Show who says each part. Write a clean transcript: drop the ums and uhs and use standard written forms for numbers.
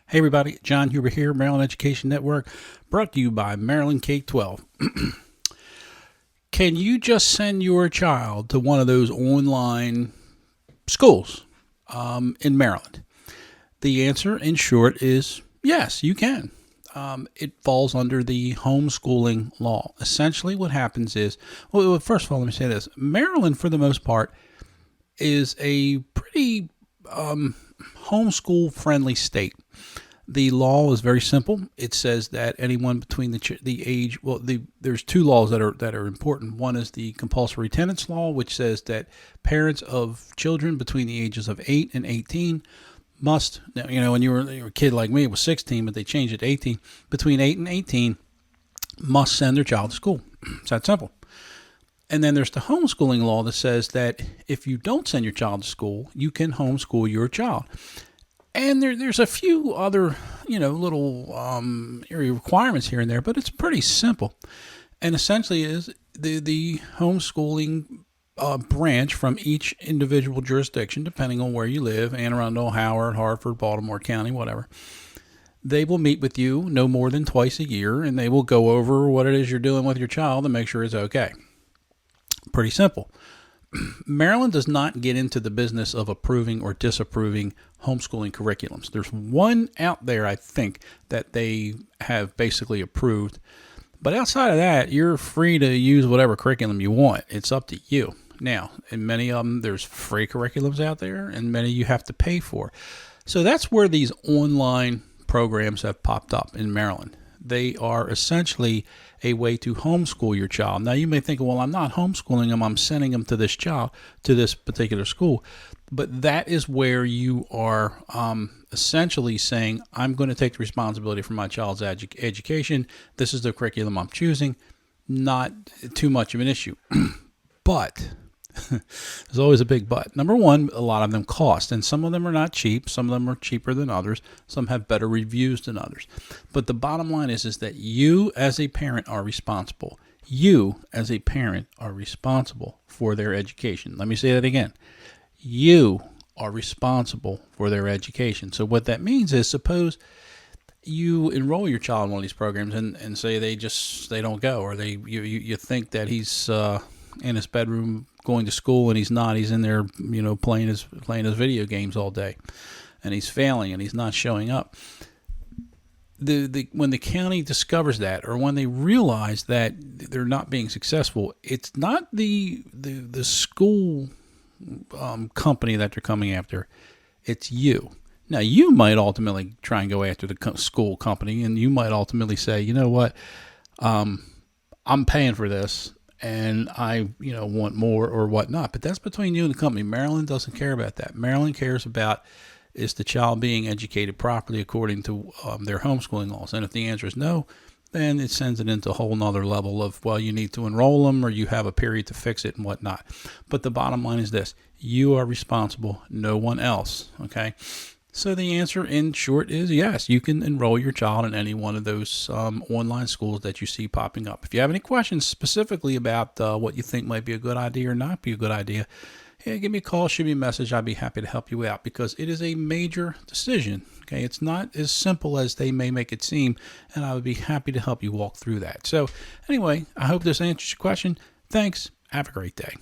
Speaker 1: Hey everybody, John Huber here, Maryland Education Network, brought to you by Maryland K-12. Can you just send your child to one of those online schools in Maryland? The answer, in short, is yes, you can. It falls under the homeschooling law. Essentially, what happens is, well, first of all, let me say this. Maryland, for the most part, is a pretty homeschool-friendly state. The law is very simple. It says that anyone between the age, there's two laws that are important. One is the compulsory attendance law, which says that parents of children between the ages of 8 and 18 must, when you were a kid like me, it was 16, but they changed it to 18. Between 8 and 18, must send their child to school. It's that simple. And then there's the homeschooling law that says that if you don't send your child to school, you can homeschool your child. And there's a few other, little area requirements here and there, but it's pretty simple. And essentially is the homeschooling branch from each individual jurisdiction, depending on where you live, Anne Arundel, Howard, Hartford, Baltimore County, whatever. They will meet with you no more than twice a year, and they will go over what it is you're doing with your child and make sure it's okay. Pretty simple. Maryland does not get into the business of approving or disapproving homeschooling curriculums. There's one out there, I think, that they have basically approved. But outside of that, you're free to use whatever curriculum you want. It's up to you. Now, in many of them, there's free curriculums out there, and many you have to pay for. So that's where these online programs have popped up in Maryland. They are essentially a way to homeschool your child. Now, you may think, well, I'm not homeschooling them. I'm sending them to this child, to this particular school. But that is where you are essentially saying, I'm going to take the responsibility for my child's education. This is the curriculum I'm choosing. Not too much of an issue. But there's always a big but. Number one, a lot of them cost, and some of them are not cheap. Some of them are cheaper than others. Some have better reviews than others. But the bottom line is that you as a parent are responsible. You as a parent are responsible for their education. Let me say that again. You are responsible for their education. So what that means is, suppose you enroll your child in one of these programs and say they don't go, or you think that he's in his bedroom going to school and he's not. He's in there, playing his video games all day, and he's failing and he's not showing up. When the county discovers that, or when they realize that they're not being successful, it's not the school company that they're coming after. It's you. Now, you might ultimately try and go after the school company, and you might ultimately say, you know what, I'm paying for this, and I, want more or whatnot. But that's between you and the company. Maryland doesn't care about that. Maryland cares about is the child being educated properly according to their homeschooling laws. And if the answer is no, then it sends it into a whole nother level of, well, you need to enroll them, or you have a period to fix it and whatnot. But the bottom line is this: you are responsible, no one else. Okay. So the answer, in short, is yes, you can enroll your child in any one of those online schools that you see popping up. If you have any questions specifically about what you think might be a good idea or not be a good idea, give me a call, shoot me a message. I'd be happy to help you out, because it is a major decision. Okay, it's not as simple as they may make it seem, and I would be happy to help you walk through that. So anyway, I hope this answers your question. Thanks. Have a great day.